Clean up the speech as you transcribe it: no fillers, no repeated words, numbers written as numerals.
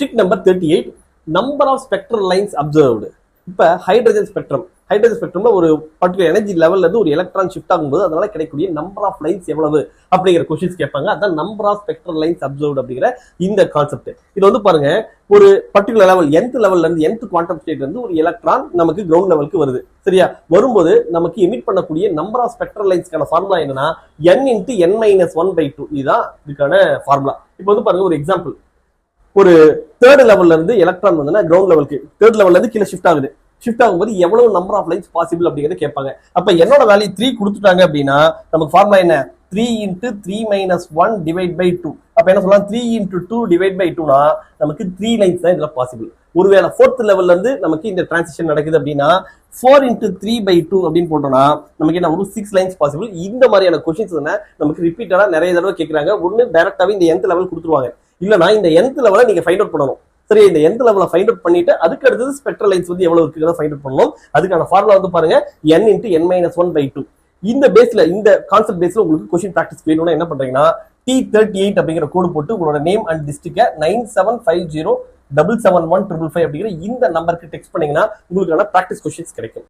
Trick number 38, number of spectral lines observed. இப்ப hydrogen ஸ்பெக்ட்ரம்ல ஒரு particular energy லெவல்ல இருந்து ஒரு எலக்ட்ரான் ஷிஃப்ட் ஆகும்போது அதனால கிடைக்கக்கூடிய நம்பர் ஆஃப் லைன்ஸ் எவ்வளவு அப்படிங்கிற கொஸ்டின்ஸ் கேட்பாங்க. அதான் number of spectral lines observed அப்படிங்கிற இந்த கான்செப்ட். இது வந்து பாருங்க, ஒரு பர்டிகுலர் லெவல் nth லெவல்ல இருந்து nth குவாண்டம் ஸ்டேட்ல இருந்து ஒரு எலக்ட்ரான் நமக்கு கிரவுண்ட் லெவலுக்கு வருது. சரியா? வரும்போது நமக்கு எமிட் பண்ணக்கூடிய நம்பர் ஆஃப் ஸ்பெக்ட்ரல் லைன்ஸ்க்கான ஃபார்முலா என்னன்னா n × n-1/2. இதுதான் இதுக்கான ஃபார்முலா. இப்போ வந்து பாருங்க, ஒரு எக்ஸாம்பிள். ஒரு தேர்ட் லெவல்ல இருந்து எலக்ட்ரான் வந்து கிரவுண்ட் லெவலுக்கு தேர்ட் லெவல்ல இருந்து கீழே ஷிஃப்ட் ஆகுது. ஷிஃப்ட் ஆகும்போது எவ்வளவு நம்பர் ஆஃப் லைன்ஸ் பாசிபிள் அப்படிங்கறத கேட்பாங்க. அப்ப என்னோட வேல்யூ 3 கொடுத்துட்டாங்க அப்படின்னா நமக்கு ஃபார்முலா என்ன? 3 × 3 - 1 / 2. அப்ப என்ன சொல்லலாம்? 3 × 2 / 2னா நமக்கு 3 லைன்ஸ் தான் இதுல பாசிபிள். ஒருவேளை ஃபோர்த் லெவல்ல இருந்து நமக்கு இந்த டிரான்சிஷன் நடக்குது அப்படின்னா 4 × 3/2 அப்படின்னு போட்டோம்னா நமக்கு என்ன ஒரு 6 லைன்ஸ் பாசிபிள். இந்த மாதிரியான கொஸ்டின்ஸ் நமக்கு ரிப்பீட்டடா நிறைய தடவை கேட்கறாங்க. ஒன்னு டைரக்டாவே இந்த nth லெவல் கொடுத்துருவாங்க, இல்லனா இந்த nth லெவலை நீங்க ஃபைண்ட் அவுட் பண்ணணும். சரி, இந்த nth லெவலை ஃபைண்ட் அவுட் பண்ணிட்டு அதுக்கு அடுத்தது ஸ்பெக்ட்ரல் லைன்ஸ் வந்து எவ்வளவு இருக்குறத ஃபைண்ட் அவுட் பண்ணணும். அதுக்கான ஃபார்முலா வந்து பாருங்க, n × n-1/2. இந்த பேஸ்ல, இந்த கான்செப்ட் பேஸ்ல உங்களுக்கு क्वेश्चन பிராக்டிஸ் வேணும்னா என்ன பண்றீங்கன்னா T38 அப்படிங்கிற கோட் போட்டு உங்களோட நேம் அண்ட் டிஸ்ட்ரிக்ட 9750771755 அப்படிங்கிற இந்த நம்பருக்கு டெக்ஸ்ட் பண்ணீங்கன்னா உங்களுக்கான பிராக்டிஸ் क्वेश्चंस கிடைக்கும்.